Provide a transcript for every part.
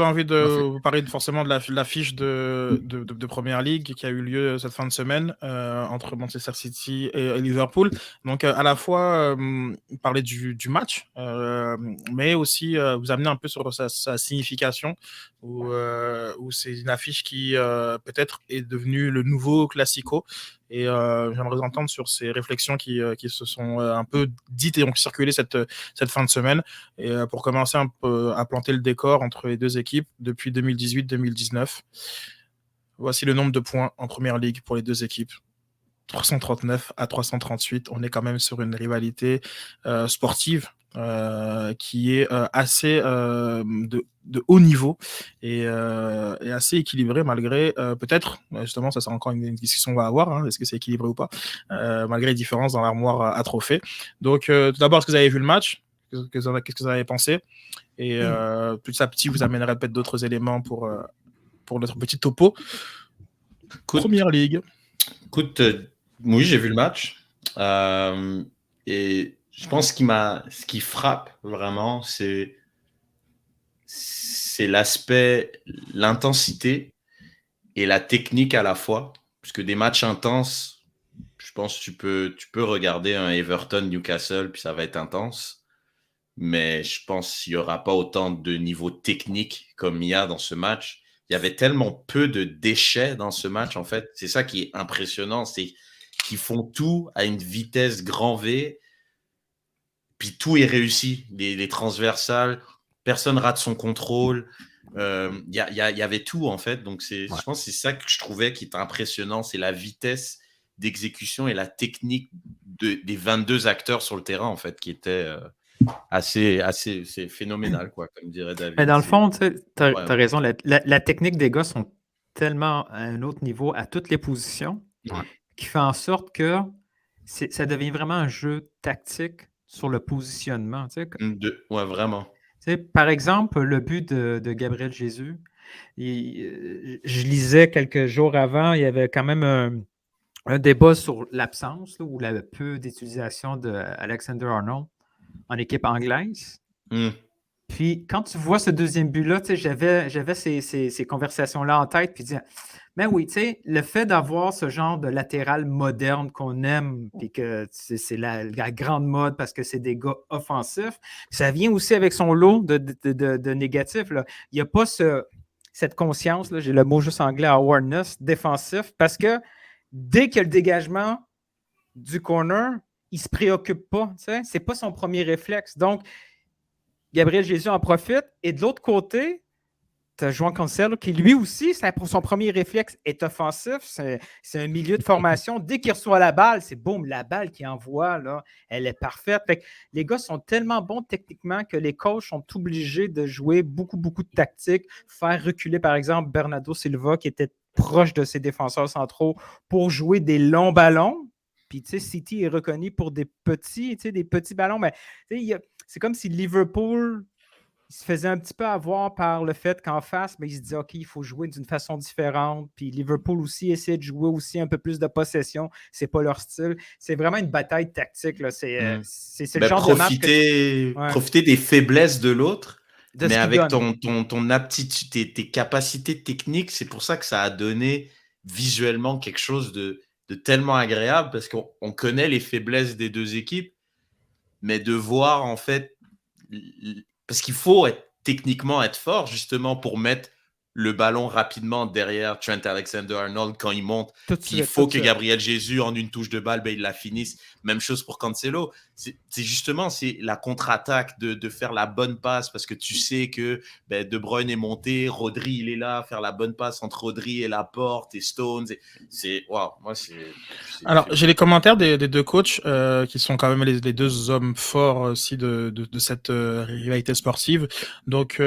pas envie de Parfait. vous parler forcément de l'affiche de Première Ligue qui a eu lieu cette fin de semaine entre Manchester City et Liverpool. Donc, à la fois, parler du match, mais aussi vous amener un peu sur sa signification, où c'est une affiche qui peut-être est devenue le nouveau Classico. Et j'aimerais vous entendre sur ces réflexions qui se sont un peu dites et ont circulé cette fin de semaine. Et pour commencer un peu à planter le décor entre les deux équipes depuis 2018-2019. Voici le nombre de points en Première Ligue pour les deux équipes. 339 à 338. On est quand même sur une rivalité sportive qui est assez de haut niveau et assez équilibré malgré peut-être, justement ça c'est encore une discussion qu'on va avoir, hein, est-ce que c'est équilibré ou pas, malgré les différences dans l'armoire à trophées. Donc tout d'abord, est-ce que vous avez vu le match? Qu'est-ce que vous avez pensé? Et petit à petit vous amènerai peut-être d'autres éléments pour notre petit topo. Première Ligue. Écoute, oui, j'ai vu le match. Et je pense ce qui frappe vraiment, c'est l'aspect, l'intensité et la technique à la fois. Parce que des matchs intenses, je pense que tu peux regarder un Everton-Newcastle, puis ça va être intense. Mais je pense qu'il n'y aura pas autant de niveau technique comme il y a dans ce match. Il y avait tellement peu de déchets dans ce match, en fait. C'est ça qui est impressionnant, c'est qu'ils font tout à une vitesse grand V, puis tout est réussi. Les transversales, personne rate son contrôle. Il y avait tout, en fait. Donc, je pense que c'est ça que je trouvais qui est impressionnant, c'est la vitesse d'exécution et la technique des 22 acteurs sur le terrain, en fait, qui était c'est phénoménal, quoi, comme dirait David. Mais dans le fond, tu as raison, la technique des gars sont tellement à un autre niveau à toutes les positions qui fait en sorte que ça devient vraiment un jeu tactique sur le positionnement. Ouais, vraiment. Par exemple, le but de Gabriel Jesus, je lisais quelques jours avant, il y avait quand même un débat sur l'absence ou le peu d'utilisation d'Alexander Arnold en équipe anglaise. Puis quand tu vois ce deuxième but-là, j'avais ces conversations-là en tête, puis dire, mais oui, le fait d'avoir ce genre de latéral moderne qu'on aime, puis que c'est la grande mode parce que c'est des gars offensifs, ça vient aussi avec son lot de négatifs. Là. Il n'y a pas cette conscience, là, j'ai le mot juste anglais, awareness, défensif, parce que dès qu'il y a le dégagement du corner, il ne se préoccupe pas. Ce n'est pas son premier réflexe. Donc, Gabriel Jesus en profite. Et de l'autre côté, tu as João Cancelo qui, lui aussi, son premier réflexe est offensif. C'est un milieu de formation. Dès qu'il reçoit la balle, c'est boum, la balle qu'il envoie, là, elle est parfaite. Fait que les gars sont tellement bons techniquement que les coachs sont obligés de jouer beaucoup, beaucoup de tactiques, faire reculer, par exemple, Bernardo Silva, qui était proche de ses défenseurs centraux, pour jouer des longs ballons. Puis, tu sais, City est reconnu pour des petits ballons. Mais, c'est comme si Liverpool il se faisait un petit peu avoir par le fait qu'en face, il se disait OK, il faut jouer d'une façon différente. Puis Liverpool aussi essaie de jouer aussi un peu plus de possession. C'est pas leur style. C'est vraiment une bataille tactique. Là. C'est le genre de match profiter des faiblesses de l'autre, mais avec ton aptitude, tes capacités techniques, c'est pour ça que ça a donné visuellement quelque chose de tellement agréable parce qu'on connaît les faiblesses des deux équipes, mais de voir en fait, parce qu'il faut techniquement être fort justement pour mettre le ballon rapidement derrière Trent Alexander-Arnold quand il monte. Il faut que Gabriel Jesus, en une touche de balle, il la finisse. Même chose pour Cancelo. C'est la contre-attaque de faire la bonne passe parce que tu sais que De Bruyne est monté, Rodri, il est là, faire la bonne passe entre Rodri et Laporte et Stones. Alors, j'ai les commentaires des deux coachs qui sont quand même les deux hommes forts aussi de cette rivalité sportive. Donc,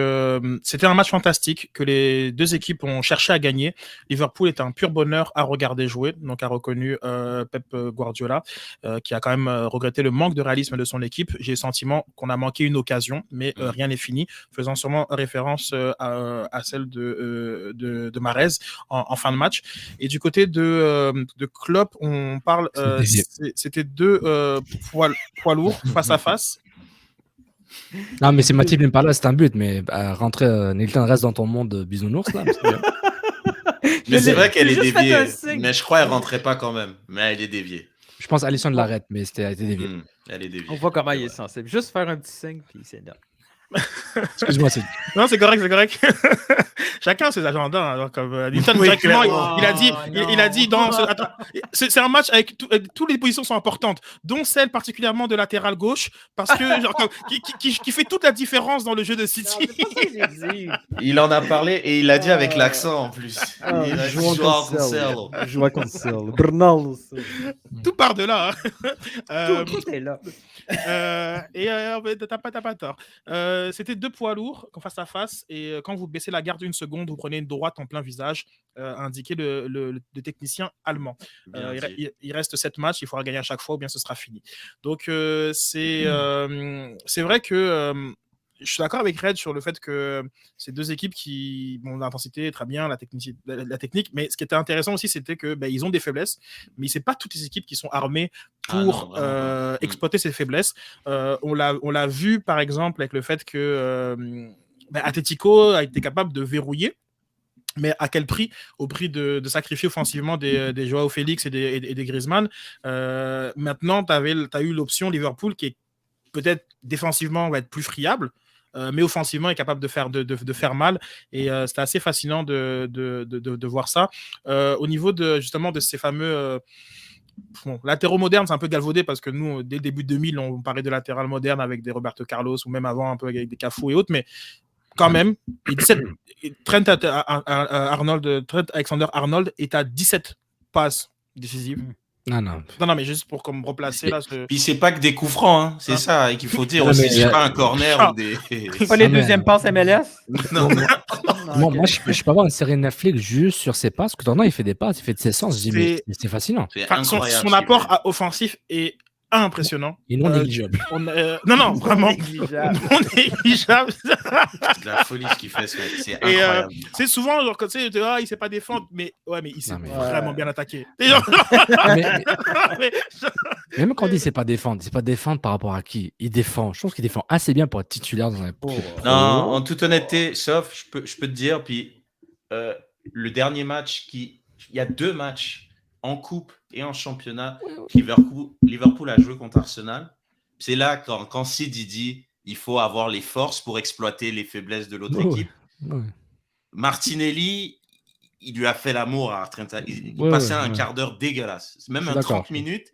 c'était un match fantastique que les deux équipes ont cherché à gagner. Liverpool était un pur bonheur à regarder jouer, donc a reconnu Pep Guardiola, qui a quand même regretté le manque de réalisme de son équipe. J'ai le sentiment qu'on a manqué une occasion, mais rien n'est fini, faisant sûrement référence à celle de Mahrez en fin de match. Et du côté de Klopp, on parle, c'était deux poids lourds face à face. Non, mais si Matip n'aime pas là, c'est un but. Mais rentrer, Nilton reste dans ton monde bisounours là. Mais c'est vrai qu'elle est J'ai juste fait déviée. un signe. Mais je crois qu'elle rentrait pas quand même. Mais elle est déviée. Je pense Alisson l'arrête, mais elle a été déviée. Elle est déviée. On voit comment C'est il est vrai. sensible. Juste faire un petit signe, puis c'est là. Excuse-moi, c'est. Non, c'est correct. Chacun ses agendas. Hein, alors, comme Nilton, Oui, directement, clairement. il a dit, Oh, il a dit non. attends, c'est un match avec toutes les positions sont importantes, dont celle particulièrement de latéral gauche, parce que genre, qui fait toute la différence dans le jeu de Non, City. c'est pas ça que j'ai dit. Il en a parlé et il l'a dit avec l'accent en plus. Il a dit Joao Cancelo. Joao Cancelo. Bernardo. Tout part de là. Hein. Tout est là. T'as pas tort. C'était 2 poids lourds face à face, et quand vous baissez la garde une seconde, vous prenez une droite en plein visage, a indiqué le technicien allemand. Bien dit. Il reste 7 matchs, il faudra gagner à chaque fois ou bien ce sera fini. Donc c'est vrai que je suis d'accord avec Red sur le fait que ces deux équipes qui, bon, l'intensité très bien, la technique, mais ce qui était intéressant aussi, c'était que ils ont des faiblesses, mais c'est pas toutes les équipes qui sont armées pour exploiter ces faiblesses. On l'a vu par exemple avec le fait que Atletico a été capable de verrouiller. Mais à quel prix? Au prix de sacrifier offensivement des Joao Félix et des Griezmann. Maintenant, tu as eu l'option Liverpool qui est peut-être défensivement va être plus friable, mais offensivement est capable de faire mal. Et c'était assez fascinant de voir ça. Au niveau justement de ces fameux... latéraux modernes, c'est un peu galvaudé parce que nous, dès le début 2000, on parlait de latéral moderne avec des Roberto Carlos ou même avant un peu avec des Cafu et autres, mais quand même, Trent Alexander-Arnold est à 17 passes décisives. Non, mais juste pour comme replacer là. Puis c'est pas que des coups francs, hein. C'est ça qu'il faut dire aussi. C'est pas un corner ou des. Pas les deuxièmes passes MLS? Non. Moi, je peux avoir une série Netflix juste sur ses passes, parce que Dornan, il fait des passes, il fait de ses sens. Je dis, mais c'est fascinant. C'est incroyable. Son apport offensif est impressionnant. Et non négligeable. Non, vraiment. Non négligeable. C'est de la folie ce qu'il fait, c'est incroyable. C'est souvent genre quand tu sais, il sait pas défendre, mais il sait vraiment bien attaquer. Même quand on dit c'est pas défendre par rapport à qui? Il défend. Je pense qu'il défend assez bien pour être titulaire dans un pro. Non, en toute honnêteté, sauf je peux te dire, puis le dernier match il y a 2 matchs en coupe et en championnat. Liverpool a joué contre Arsenal. C'est là quand Sidi dit il faut avoir les forces pour exploiter les faiblesses de l'autre équipe. Martinelli, il lui a fait l'amour à Trent. Il passait un quart d'heure dégueulasse. Même un 30 minutes.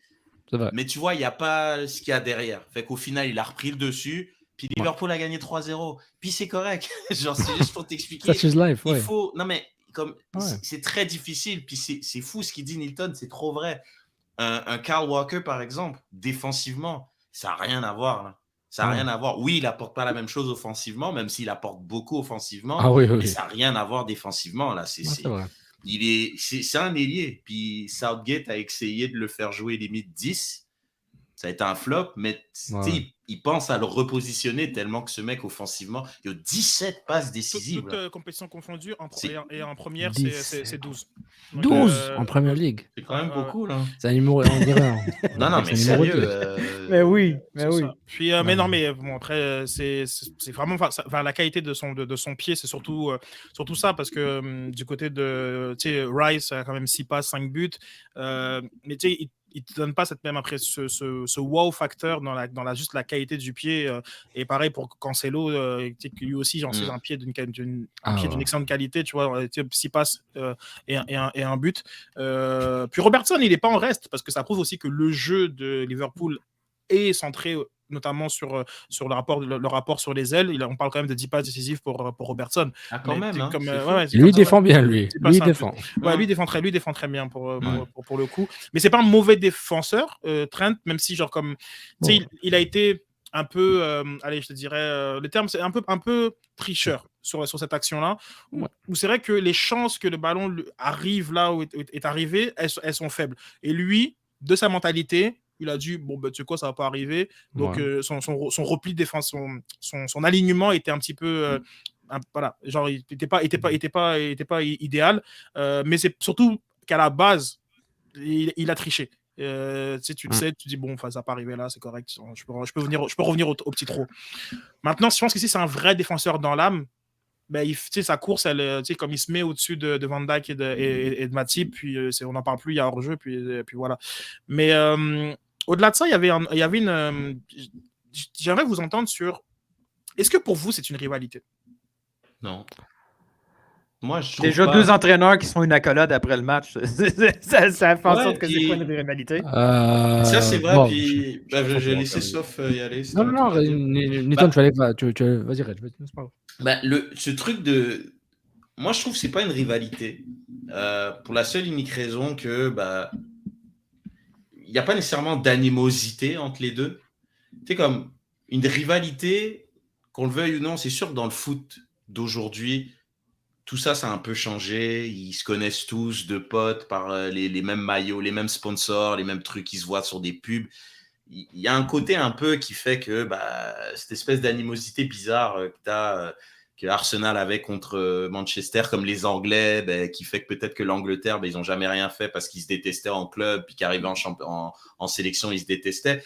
Mais tu vois, il n'y a pas ce qu'il y a derrière. Fait qu'au final, il a repris le dessus. Puis Liverpool a gagné 3-0. Puis c'est correct. Genre, c'est juste pour t'expliquer. That's his life, il faut... Non, mais c'est très difficile. Puis c'est fou ce qu'il dit, Nilton. C'est trop vrai. Un Kyle Walker, par exemple, défensivement, ça n'a rien à voir. Là. Ça n'a rien à voir. Oui, il n'apporte pas la même chose offensivement, même s'il apporte beaucoup offensivement. Mais ça n'a rien à voir défensivement. Là. C'est un ailier. Puis Southgate a essayé de le faire jouer limite 10. Ça a été un flop, mais il pense à le repositionner tellement que ce mec, offensivement, il y a 17 passes décisives. Toutes compétitions confondues, et en première, c'est 12. Donc, 12 en Première Ligue. C'est quand même beaucoup, là. C'est un numéro, on dirait. Non, mais sérieux. Mais oui. Puis, mais non, mais bon, après, c'est vraiment... la qualité de son pied, c'est surtout ça, parce que du côté de... Tu sais, Rice a quand même 6 passes, 5 buts. Mais tu sais, il te donne pas cette même après ce wow factor dans juste la qualité du pied, et pareil pour Cancelo, lui aussi j'en sais un pied d'une excellente qualité, tu vois, 6 passes et un but. Puis Robertson, il est pas en reste, parce que ça prouve aussi que le jeu de Liverpool est centré notamment sur le rapport sur les ailes. On parle quand même de 10 passes décisives pour Robertson. Quand même. Hein, lui, il défend bien, lui. Lui, il défend. Lui défend très bien pour le coup. Mais c'est pas un mauvais défenseur, Trent, même si, genre, comme. Tu sais, il a été un peu. Allez, je te dirais. Le terme, c'est un peu tricheur sur cette action-là. Où c'est vrai que les chances que le ballon arrive là où est arrivé, elles sont faibles. Et lui, de sa mentalité, il a dit tu sais quoi, ça va pas arriver. Donc son repli de défense, son alignement était un petit peu voilà, genre il était pas idéal, mais c'est surtout qu'à la base il a triché. Tu le sais, tu dis bon, ça va pas arriver là, c'est correct. Je peux revenir au petit trot. Maintenant, je pense que si c'est un vrai défenseur dans l'âme, ben, sa course, comme il se met au-dessus de Van Dijk et de Matip, puis on n'en parle plus, il y a hors-jeu, puis voilà. Mais au-delà de ça, il y avait une. J'aimerais vous entendre sur. Est-ce que pour vous, c'est une rivalité? Non. Moi, je trouve déjà pas... 2 entraîneurs qui se font une accolade après le match. Ça fait en sorte que c'est pas une rivalité. Ça, c'est vrai. Bon, Puis j'ai laissé Sauf y aller. non, Newton, tu vas aller. Vas-y, Reg, c'est pas grave. Ce truc de... Moi, je trouve que c'est pas une rivalité. Pour la seule et unique raison que il n'y a pas nécessairement d'animosité entre les deux. Tu sais, comme une rivalité, qu'on le veuille ou non, c'est sûr que dans le foot d'aujourd'hui, tout ça, ça a un peu changé. Ils se connaissent tous de potes par les mêmes maillots, les mêmes sponsors, les mêmes trucs qui se voient sur des pubs. Il y a un côté un peu qui fait que cette espèce d'animosité bizarre que Arsenal avait contre Manchester, comme les Anglais, qui fait que peut-être que l'Angleterre, ils n'ont jamais rien fait parce qu'ils se détestaient en club, puis qu'arrivaient en sélection, ils se détestaient.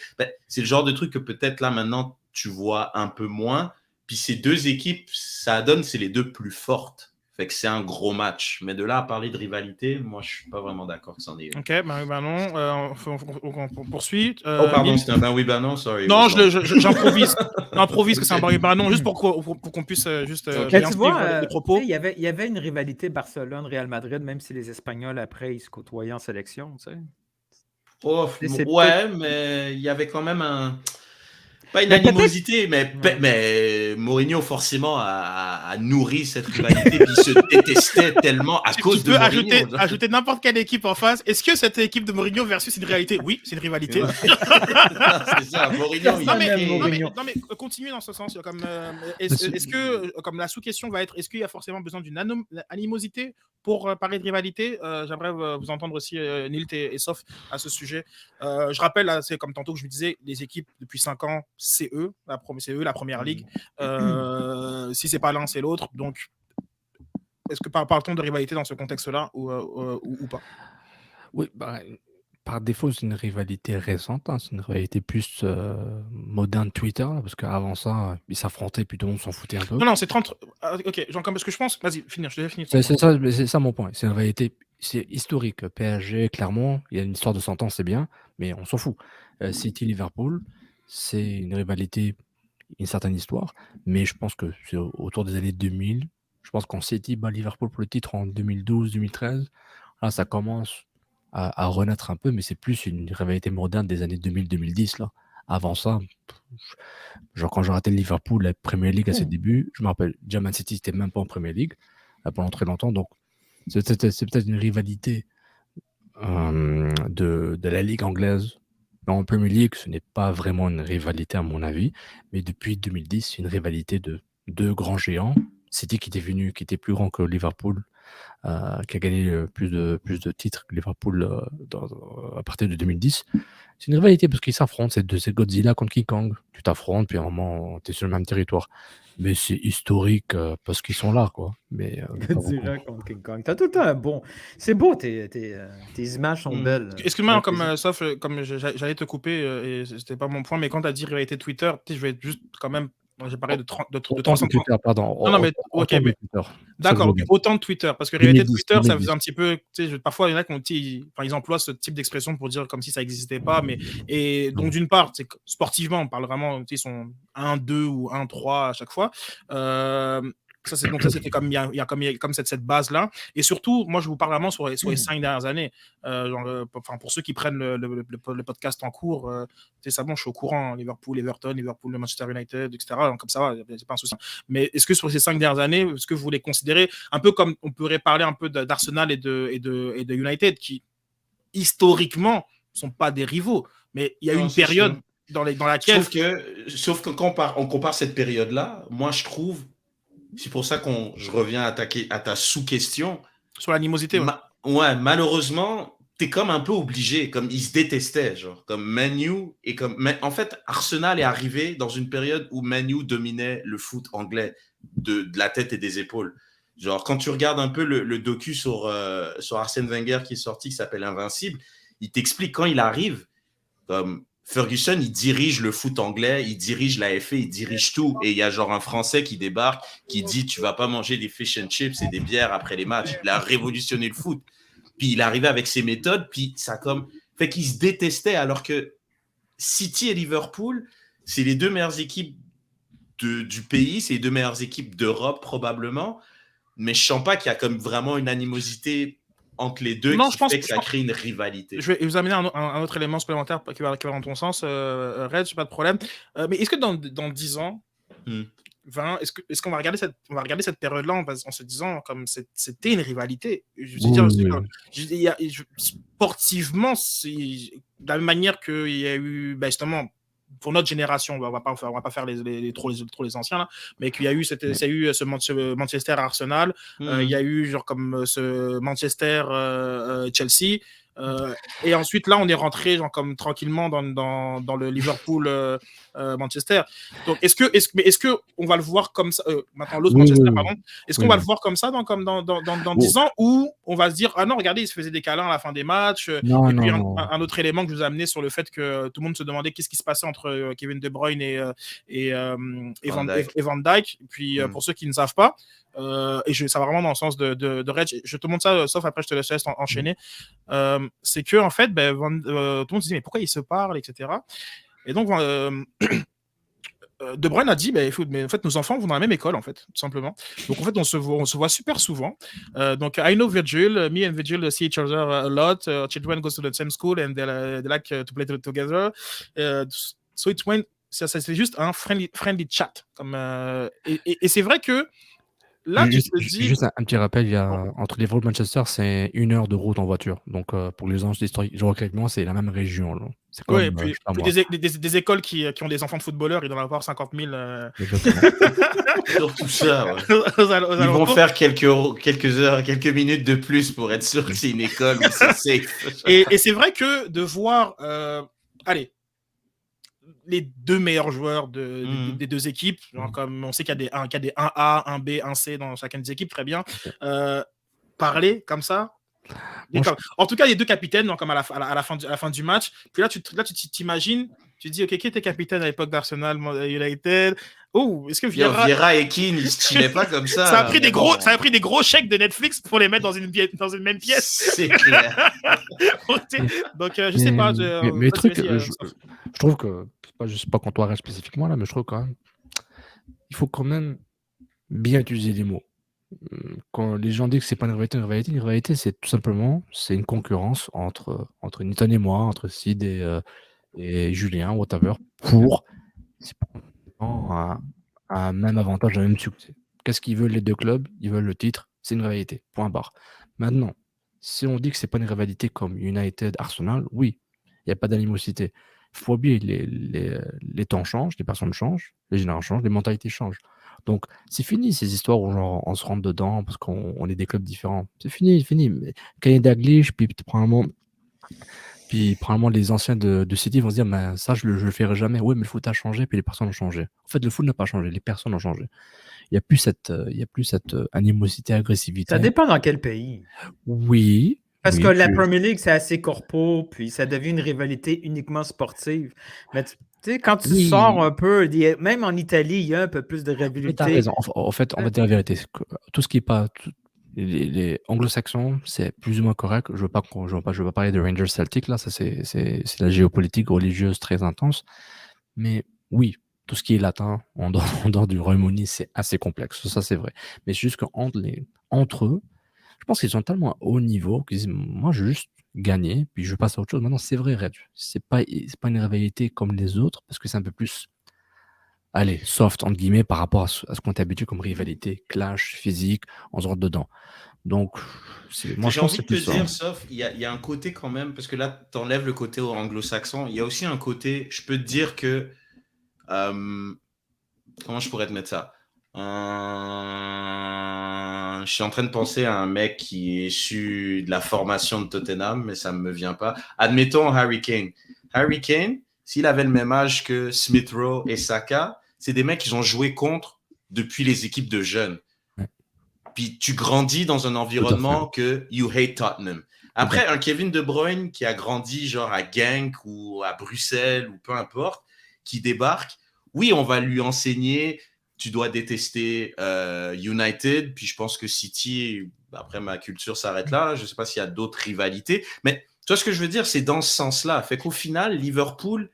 C'est le genre de truc que peut-être là, maintenant, tu vois un peu moins. Puis ces deux équipes, ça donne, c'est les deux plus fortes. Fait que c'est un gros match. Mais de là à parler de rivalité, moi, je suis pas vraiment d'accord que c'en est une. Ok, non. On poursuit. Pardon, c'était un oui, non, sorry. Non, j'improvise. J'improvise que c'est un non, juste pour qu'on puisse juste bien suivre les propos. Il y avait une rivalité Barcelone-Real Madrid, même si les Espagnols, après, ils se côtoyaient en sélection, tu sais. Ouais, mais il y avait quand même un... Pas une animosité, mais Mourinho, forcément, a nourri cette rivalité, puis il se détestait tellement à cause de Mourinho. Tu peux ajouter n'importe quelle équipe en face. Est-ce que cette équipe de Mourinho versus une rivalité? Oui, c'est une rivalité. C'est ça, Mourinho. Non, mais continue dans ce sens. Est-ce que, comme la sous-question va être, est-ce qu'il y a forcément besoin d'une animosité pour parler de rivalité? J'aimerais vous entendre aussi, Nilt et Sof, à ce sujet. Je rappelle, c'est comme tantôt que je me disais, les équipes depuis 5 ans, c'est eux, la première ligue. Si c'est pas l'un, c'est l'autre. Donc, est-ce que parle-t-on de rivalité dans ce contexte-là ou pas? Oui, par défaut, c'est une rivalité récente. C'est une rivalité plus moderne Twitter, là, parce qu'avant ça, ils s'affrontaient, puis tout le monde s'en foutait un peu. Non, c'est 30. Ok, genre, parce que je pense. Vas-y, je vais finir. C'est ça mon point. C'est une rivalité, c'est historique. PSG, Clermont, il y a une histoire de 100 ans, c'est bien, mais on s'en fout. City-Liverpool, c'est une rivalité, une certaine histoire, mais je pense que c'est autour des années 2000. Je pense quand City bat Liverpool pour le titre en 2012-2013, là, ça commence à renaître un peu, mais c'est plus une rivalité moderne des années 2000-2010. Là. Avant ça, genre quand j'ai raté le Liverpool, la Premier League à ses débuts, je me rappelle, Man City n'était même pas en Premier League pendant très longtemps, donc c'est peut-être une rivalité de la Ligue anglaise. En Premier League, ce n'est pas vraiment une rivalité à mon avis, mais depuis 2010, c'est une rivalité de deux grands géants. City qui était plus grand que Liverpool, qui a gagné plus de titres que Liverpool à partir de 2010. C'est une rivalité parce qu'ils s'affrontent, c'est Godzilla contre King Kong. Tu t'affrontes, puis à un moment, tu es sur le même territoire. Mais c'est historique parce qu'ils sont là, quoi. Mais Godzilla contre King Kong. T'as tout le temps un bon... C'est beau, tes images sont belles. Excuse-moi, sauf comme j'allais te couper, et c'était pas mon point, mais quand tu as dit rivalité Twitter, je vais juste quand même... J'ai parlé de 300 Twitter, pardon. Non, mais ok, mais d'accord, autant de Twitter, parce que rivalité de Twitter, ça faisait un petit peu, tu sais, parfois il y en a qui ils emploient ce type d'expression pour dire comme si ça n'existait pas, et donc d'une part, sportivement, on parle vraiment, ils sont 1-2 ou 1-3 à chaque fois. Ça, c'était comme il y a comme cette base-là. Et surtout, moi, je vous parle vraiment sur les 5 dernières années. Pour ceux qui prennent le podcast en cours, ça, bon, je suis au courant. Liverpool, Everton, Liverpool, Manchester United, etc. Donc, comme ça va, c'est pas un souci. Mais est-ce que sur ces 5 dernières années, est-ce que vous les considérez un peu comme on pourrait parler un peu d'Arsenal et de United, qui historiquement ne sont pas des rivaux, mais il y a une période dans laquelle... Sauf que quand on compare cette période-là, moi, je trouve... C'est pour ça je reviens à ta sous-question. Sur l'animosité, ouais. Malheureusement, t'es comme un peu obligé. Comme ils se détestaient, genre. Comme Man U et comme... En fait, Arsenal est arrivé dans une période où Man U dominait le foot anglais de la tête et des épaules. Genre, quand tu regardes un peu le docu sur Arsène Wenger qui est sorti, qui s'appelle Invincible, il t'explique quand il arrive, comme Ferguson, il dirige le foot anglais, il dirige la FA, il dirige tout. Et il y a genre un Français qui débarque, qui dit tu vas pas manger des fish and chips et des bières après les matchs. Il a révolutionné le foot. Puis il arrivait avec ses méthodes, puis ça comme fait qu'ils se détestaient, alors que City et Liverpool, c'est les deux meilleures équipes du pays, c'est les deux meilleures équipes d'Europe probablement. Mais je sens pas qu'il y a comme vraiment une animosité entre les deux qui fait que ça crée une rivalité. Je vais vous amener un autre élément supplémentaire qui va dans ton sens, Red, pas de problème. Mais est-ce que dans 10 ans, 20, est-ce qu'on va regarder cette période-là en se disant comme c'était une rivalité? Je veux dire, sportivement, c'est de la même manière qu'il y a eu justement pour notre génération, on va pas faire trop les anciens là, mais qu'il y a eu ce Manchester Arsenal, il y a eu genre comme ce Manchester Chelsea, et ensuite là on est rentré genre comme tranquillement dans le Liverpool Manchester. Donc est-ce que on va le voir comme ça maintenant l'autre Manchester pardon, est-ce qu'on va le voir comme ça dans 10 ans, ou on va se dire ah non regardez il se faisait des câlins à la fin des matchs, et puis un autre élément que je vous ai amené sur le fait que tout le monde se demandait qu'est-ce qui se passait entre Kevin De Bruyne et Van Dijk. Et puis pour ceux qui ne savent pas, et ça va vraiment dans le sens de Reg, je te montre ça, sauf après je te laisse enchaîner. C'est que en fait tout le monde se dit mais pourquoi ils se parlent, etc. Et donc De Bruyne a dit mais en fait nos enfants vont dans la même école en fait, tout simplement. Donc en fait on se voit super souvent. Donc I know Virgil, me and Virgil see each other a lot. Children go to the same school and they like to play together. So it went, ça c'est juste un friendly chat comme et c'est vrai que là, juste un petit rappel, il y a entre Liverpool et Manchester, c'est 1 heure de route en voiture. Donc pour les gens historiques, géographiquement, c'est la même région. Là. C'est comme, puis des écoles qui ont des enfants de footballeurs, ils doivent avoir 50 000. Sur tout ça, ouais. Ils vont faire quelques heures, quelques minutes de plus pour être sûr que c'est une école où c'est safe. Et c'est vrai que de voir, les deux meilleurs joueurs des deux équipes, genre comme on sait qu'il y a des 1A, 1B, 1C dans chacune des équipes, très bien, parler comme ça. En tout cas, les deux capitaines, donc, comme à la fin du match. Puis là, tu t'imagines, tu te dis, ok, qui était capitaine à l'époque d'Arsenal United? Oh, est-ce que Vieira et Keane, ils se tilaient pas comme ça. Ça a pris des gros chèques de Netflix pour les mettre dans une même pièce. C'est clair. Donc, je sais pas. Mais truc, je trouve que, je sais pas quand on arrête spécifiquement là, mais je trouve quand même, il faut quand même bien utiliser les mots. Quand les gens disent que c'est pas une rivalité, c'est tout simplement une concurrence entre Nathan et moi, entre Sid et Julien, whatever, pour un même avantage, un même succès. Qu'est-ce qu'ils veulent les deux clubs? Ils veulent le titre, c'est une rivalité, point barre. Maintenant, si on dit que c'est pas une rivalité comme United-Arsenal, oui, il n'y a pas d'animosité. Il faut oublier, les temps changent, les personnes changent, les générations changent, les mentalités changent. Donc, c'est fini ces histoires où genre, on se rentre dedans parce qu'on est des clubs différents. C'est fini. Mais quand il y a Dalglish, puis probablement les anciens de City vont se dire mais ça, je le ferai jamais. Oui, mais le foot a changé, puis les personnes ont changé. En fait, le foot n'a pas changé, les personnes ont changé. Il n'y a plus cette animosité, agressivité. Ça dépend dans quel pays. Oui. Parce que la Premier League, c'est assez corpo, puis ça devient une rivalité uniquement sportive. Mais tu sais, quand tu sors un peu, même en Italie, il y a un peu plus de rivalité. Tu as raison. En fait, on va dire la vérité. Tout ce qui n'est pas... Les anglo-saxons, c'est plus ou moins correct. Je ne veux pas parler de Rangers Celtic, là. Ça, c'est la géopolitique religieuse très intense. Mais oui, tout ce qui est latin, en dehors du Royaume-Uni, c'est assez complexe. Ça, c'est vrai. Mais c'est juste qu'entre eux, je pense qu'ils sont tellement à haut niveau qu'ils disent moi je veux juste gagner puis je passe à autre chose. Maintenant c'est vrai, Red, c'est pas une rivalité comme les autres parce que c'est un peu plus soft entre guillemets par rapport à ce qu'on est habitué comme rivalité, clash physique, on se rentre dedans. Donc moi j'ai envie de te dire, sauf il y a un côté quand même, parce que là tu enlèves le côté anglo-saxon, il y a aussi un côté, je peux te dire que comment je pourrais te mettre ça, je suis en train de penser à un mec qui est issu de la formation de Tottenham, mais ça ne me vient pas. Admettons Harry Kane. Harry Kane, s'il avait le même âge que Smith Rowe et Saka, c'est des mecs qu'ils ont joué contre depuis les équipes de jeunes. Puis tu grandis dans un environnement que you hate Tottenham. Après, un Kevin De Bruyne qui a grandi genre à Genk ou à Bruxelles ou peu importe, qui débarque, oui, on va lui enseigner, tu dois détester United, puis je pense que City, après ma culture s'arrête là, je ne sais pas s'il y a d'autres rivalités, mais tu vois ce que je veux dire, c'est dans ce sens-là. Fait qu'au final, Liverpool,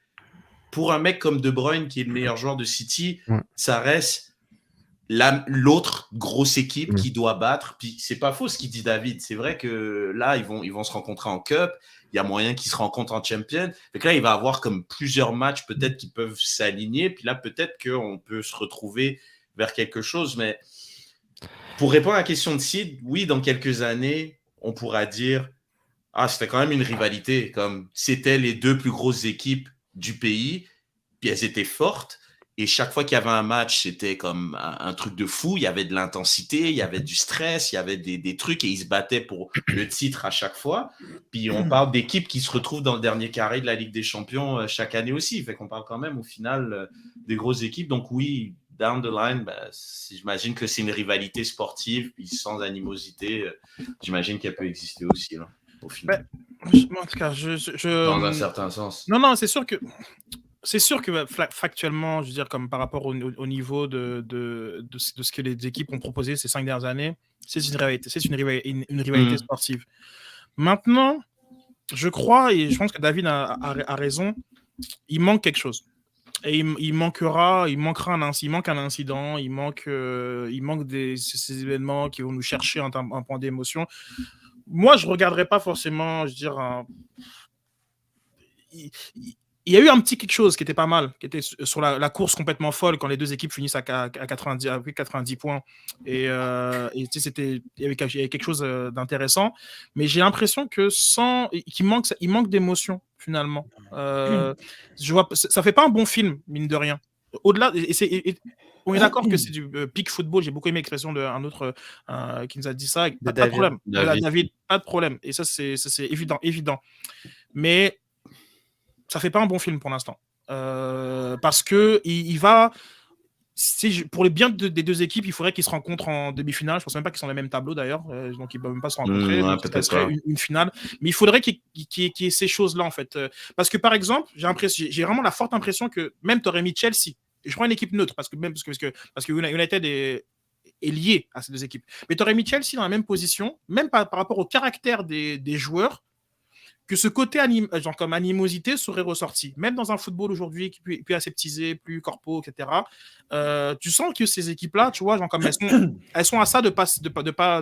pour un mec comme De Bruyne, qui est le meilleur joueur de City, ça reste l'autre grosse équipe qui doit battre. Puis c'est pas faux ce qu'il dit David. C'est vrai que là, ils vont se rencontrer en Cup. Il y a moyen qu'ils se rencontrent en Champions. Fait que là, il va avoir comme plusieurs matchs peut-être qui peuvent s'aligner. Puis là, peut-être qu'on peut se retrouver vers quelque chose. Mais pour répondre à la question de Sid, oui, dans quelques années, on pourra dire c'était quand même une rivalité. Comme c'était les deux plus grosses équipes du pays. Puis elles étaient fortes. Et chaque fois qu'il y avait un match, c'était comme un truc de fou. Il y avait de l'intensité, il y avait du stress, il y avait des trucs et ils se battaient pour le titre à chaque fois. Puis on parle d'équipes qui se retrouvent dans le dernier carré de la Ligue des Champions chaque année aussi. Fait qu'on parle quand même au final des grosses équipes. Donc oui, down the line, j'imagine que c'est une rivalité sportive, puis sans animosité, j'imagine qu'elle peut exister aussi là, au final. En tout cas, dans un certain sens. Non, c'est sûr que... C'est sûr que factuellement, je veux dire, comme par rapport au niveau de ce que les équipes ont proposé ces 5 dernières années, c'est une rivalité sportive. Maintenant, je crois, et je pense que David a raison, il manque quelque chose. Et il manque un incident, il manque ces événements qui vont nous chercher un point d'émotion. Moi, je ne regarderais pas forcément, je veux dire, il y a eu un petit quelque chose qui était pas mal, qui était sur la course complètement folle quand les deux équipes finissent à 90 points. Et il y avait quelque chose d'intéressant. Mais j'ai l'impression qu'il manque d'émotion, finalement. Ça fait pas un bon film, mine de rien. Au-delà, on est d'accord que c'est du peak football. J'ai beaucoup aimé l'expression d'un autre qui nous a dit ça. Pas de problème. David, pas de problème. Et ça, c'est évident. Mais ça fait pas un bon film pour l'instant. Parce que il va... pour le bien des deux équipes, il faudrait qu'ils se rencontrent en demi-finale. Je pense même pas qu'ils sont dans le même tableau d'ailleurs. Donc ils ne peuvent même pas se rencontrer. Peut-être serait une finale. Mais il faudrait qu'il y ait ces choses-là en fait. Parce que par exemple, j'ai vraiment la forte impression que même tu aurais mis Chelsea. Je prends une équipe neutre parce que United est lié à ces deux équipes. Mais tu aurais mis Chelsea dans la même position, même par rapport au caractère des joueurs, que ce côté genre comme animosité serait ressorti. Même dans un football aujourd'hui qui est plus aseptisé, plus corpo, etc. Tu sens que ces équipes-là, tu vois, genre comme elles sont à ça de pas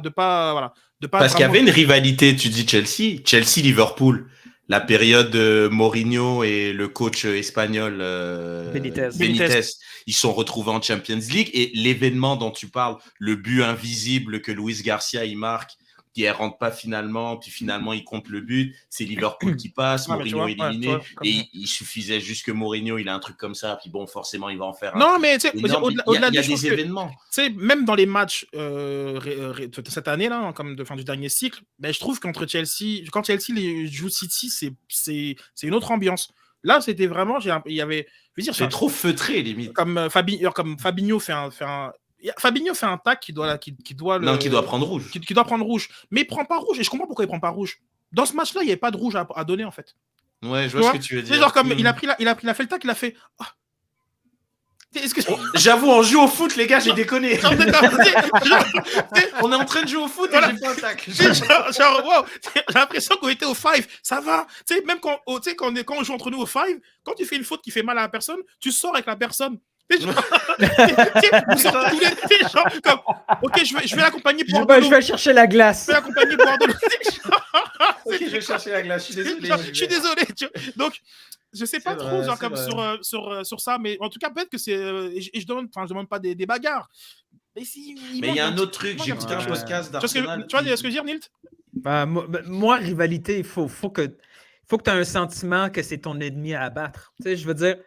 voilà, parce qu'il y avait une rivalité, tu dis Chelsea-Liverpool, la période Mourinho et le coach espagnol Benitez, ils sont retrouvés en Champions League et l'événement dont tu parles, le but invisible que Luis Garcia il marque, qui ne rentre pas finalement, puis finalement il compte le but, c'est Liverpool qui passe, Mourinho éliminé, et il suffisait juste que Mourinho il a un truc comme ça, puis bon forcément il va en faire un. Non mais tu sais, au-delà il y a des événements. Tu sais, même dans les matchs cette année là, comme de fin du dernier cycle, ben, je trouve quand Chelsea joue City, c'est une autre ambiance. Là, c'était vraiment, il y avait, je veux dire, c'est trop feutré limite. Comme Fabinho fait un tac qui doit prendre rouge. Qui doit prendre rouge. Mais il prend pas rouge. Et je comprends pourquoi il prend pas rouge. Dans ce match-là, il n'y avait pas de rouge à donner, en fait. Ouais, je vois ce que tu veux dire. C'est genre comme il a fait le tac, il a fait. Oh. J'avoue, on joue au foot, les gars, j'ai déconné. On est en train de jouer au foot et j'ai fait un tac. Wow, j'ai l'impression qu'on était au 5. Ça va. Tu sais, même quand on joue entre nous au 5, quand tu fais une faute qui fait mal à la personne, tu sors avec la personne. Ok, je vais l'accompagner pour je vais chercher la glace. Je vais l'accompagner pour de l'eau. Ok, je vais chercher la glace. Je suis désolé. Donc, je sais pas trop, genre comme sur ça, mais en tout cas, peut-être que c'est. Et je demande pas des bagarres. Mais il y a un autre truc. J'ai écouté un podcast d'Arsenal. Tu vois ce que je veux dire, Nilt? Moi, rivalité, il faut que tu aies un sentiment que c'est ton ennemi à abattre. Tu sais, je veux dire,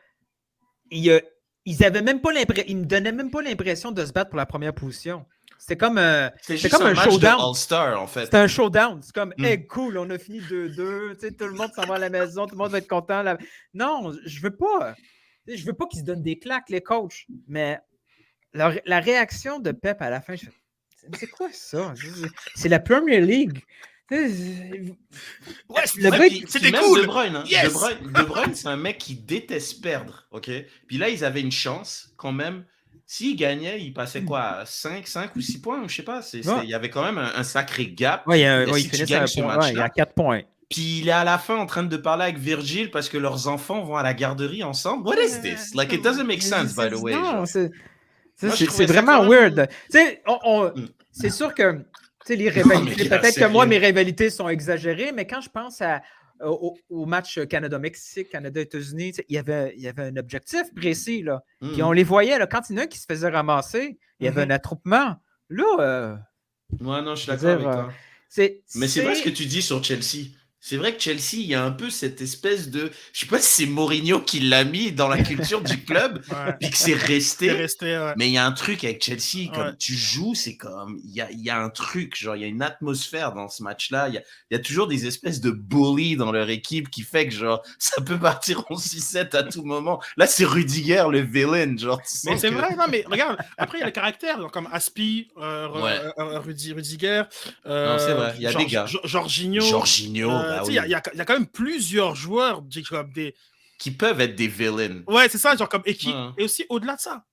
ils avaient même pas ils me donnaient même pas l'impression de se battre pour la première position. C'était comme un showdown. All-Star, en fait. C'était un showdown. C'est comme, hey, cool, on a fini 2-2. Tu sais, tout le monde s'en va à la maison, tout le monde va être content. Non, je veux pas. Je veux pas qu'ils se donnent des claques, les coachs. Mais la réaction de Pep à la fin, C'est quoi ça? C'est la Premier League. Ouais, Le Ouais, gars, puis c'était même cool. De Bruyne, hein. Yes. De Bruyne, c'est un mec qui déteste perdre, ok? Puis là, ils avaient une chance quand même. S'ils gagnaient, ils passaient quoi? À 5 ou 6 points, je sais pas. Ouais. Il y avait quand même un sacré gap. Ouais, Si il tu finit à gagnes un ce point. Ouais, il y a match-là, 4 points. puis il est à la fin en train de parler avec Virgil parce que leurs enfants vont à la garderie ensemble. What is this? Like, it doesn't make sense, by the way. Non, genre. Moi, je c'est trouvais ça vraiment quand même- weird. Tu sais, Mm. c'est sûr que tu sais, les mais rivalités, gars, peut-être que moi, sérieux. mes rivalités sont exagérées, mais quand je pense au match Canada-Mexique, Canada-États-Unis, tu sais, il y avait un objectif précis. Là. Puis on les voyait, là, quand il y en a un qui se faisait ramasser, il y avait un attroupement. Là, Ouais, non, je suis je veux d'accord avec dire, toi. Mais c'est vrai ce que tu dis sur Chelsea. C'est vrai que Chelsea, il y a un peu cette espèce de... Je sais pas si c'est Mourinho qui l'a mis dans la culture du club, Ouais. puis que c'est resté. C'est resté, ouais. Mais il y a un truc avec Chelsea, comme Ouais. tu joues, c'est comme... Il y a un truc, genre, il y a une atmosphère dans ce match-là. Il y a toujours des espèces de bullies dans leur équipe qui fait que, genre, ça peut partir en 6-7 à tout moment. Là, c'est Rudiger, le villain, genre, tu Mais sens c'est que- vrai, non, mais regarde, après, il y a le caractère, genre, comme Aspi, Rudiger, Non, c'est vrai, il y a des gars. Jorginho. Jorginho, bah tu sais, oui. il y a quand même plusieurs joueurs comme des. Qui peuvent être des villains. Ouais, c'est ça, genre comme équipe. Ouais. Et aussi, au-delà de ça,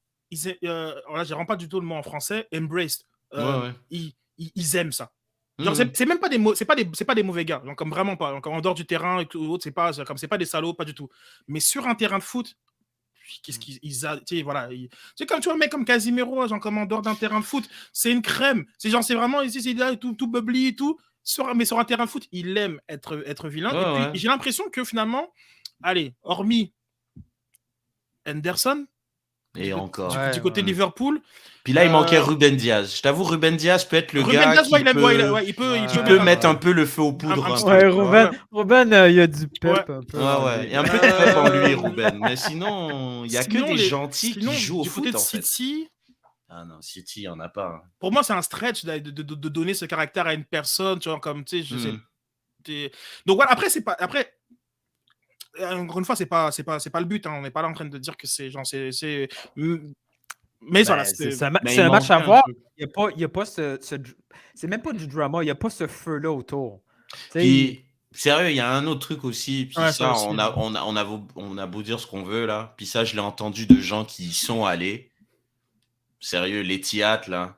là, je ne rends pas du tout le mot en français, embraced. Ouais. Ils aiment ça. Genre, Mhm. c'est même pas des c'est pas des mauvais gars, genre, comme vraiment pas. Genre, comme en dehors du terrain et tout autre, c'est pas des salauds, pas du tout. Mais sur un terrain de foot, qu'est-ce qu'ils tu sais, voilà, c'est comme tu vois un mec comme Casimiro, genre comme en dehors d'un terrain de foot, c'est une crème. C'est genre c'est vraiment ici c'est là tout bubbly et tout. Mais sur un terrain de foot, il aime être vilain. Ouais, et puis ouais. j'ai l'impression que finalement, allez, hormis Henderson Et encore. Ouais. du côté de Liverpool, Puis là, il manquait Ruben Diaz. Je t'avoue, Ruben Diaz peut être le Ruben gars Diaz, qui ouais, il peut mettre un peu le feu aux poudres. un un petit peu. Ouais, peu. Ruben, il y a du pep Ouais. un peu. Ouais. Il y a un peu de pep en lui, Ruben. Mais sinon, il n'y a que Sinon, des gentils sinon, qui jouent au du côté foot, de en fait. City, Ah non, City, il n'y en a pas. Hein. pour moi, c'est un stretch de donner ce caractère à une personne, tu vois, comme, tu sais, je sais. Donc voilà, après, c'est pas. Après, encore une fois, c'est pas le but, hein, on n'est pas là en train de dire que c'est. Genre, mais voilà, C'est un Mais il match à manquait un voir. peu. Il n'y a pas c'est même pas du drama, il n'y a pas ce feu-là autour. Tu sais, Puis, sérieux, il y a un autre truc aussi. Puis Ouais, ça, ça aussi. on a beau dire ce qu'on veut, là. Puis ça, je l'ai entendu de gens qui y sont allés. Sérieux, l'Etihad, là.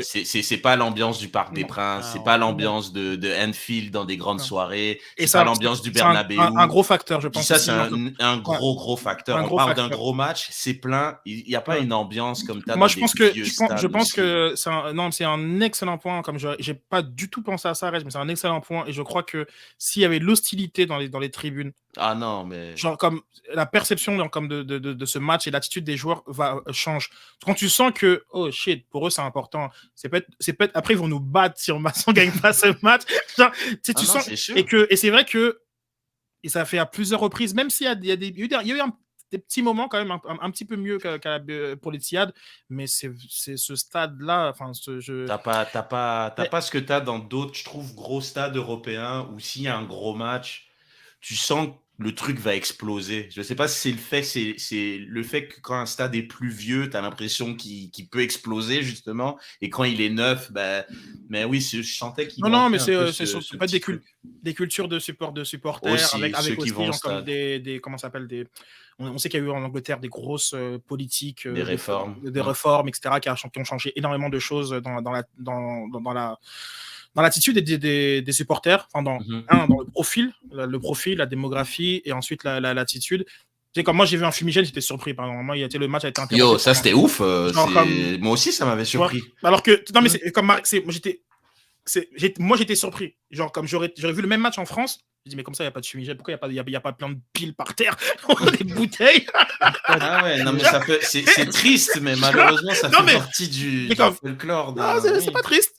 C'est pas l'ambiance du Parc des Non. Princes, c'est Non. pas l'ambiance de Anfield dans des grandes Non. soirées, Et c'est ça, pas l'ambiance du c'est Bernabéu. un gros facteur, je Puis pense. ça, aussi, c'est genre, un gros facteur. Un On gros parle d'un facteur. gros match, c'est plein. Il n'y a pas Ouais. une ambiance comme t'as Moi, dans je pense des vieux stades je pense aussi. que c'est un excellent point. Comme j'ai pas du tout pensé à ça, Reg, mais c'est un excellent point. Et je crois que s'il y avait l'hostilité dans les tribunes, Ah non, mais... genre comme la perception genre, comme de ce match et l'attitude des joueurs change. Quand tu sens que oh shit, pour eux c'est important. C'est peut-être après ils vont nous battre si on gagne pas ce match. Genre, tu sais, tu Ah non, sens c'est sûr. et c'est vrai que et ça fait à plusieurs reprises, même s'il y a des des petits moments quand même un petit peu mieux pour les Etihad, mais c'est ce stade-là, enfin T'as pas ce que t'as dans d'autres, je trouve, gros stades européens où s'il y a un gros match, tu sens que le truc va exploser. Je sais pas si c'est le fait que quand un stade est plus vieux, t'as l'impression qu'il peut exploser justement, et quand il est neuf, mais oui, je sentais qu'il non, mais manquait un peu c'est ce pas petit truc. des cultures de supporters Aussi, avec ceux qui aussi vont au genre comme stade. des comment ça s'appelle on sait qu'il y a eu en Angleterre des grosses politiques Des réformes. des réformes, etc., qui ont changé énormément de choses dans l'attitude des supporters, enfin dans le profil, la démographie et ensuite l'attitude. Tu sais, comme moi j'ai vu un fumigène, j'étais surpris. Par exemple, le match a été interrompu. Yo, ça c'était ouf. comme- Moi aussi, ça m'avait surpris. Alors que non mais c'est comme Marc, moi j'étais surpris. Genre comme j'aurais vu le même match en France. Je dis mais comme ça il y a pas de fumigène, pourquoi il y a pas plein de piles par terre, des bouteilles. Ah ouais, non mais c'est triste, mais malheureusement ça Non, fait mais- partie du mais comme- folklore. Non, c'est pas triste,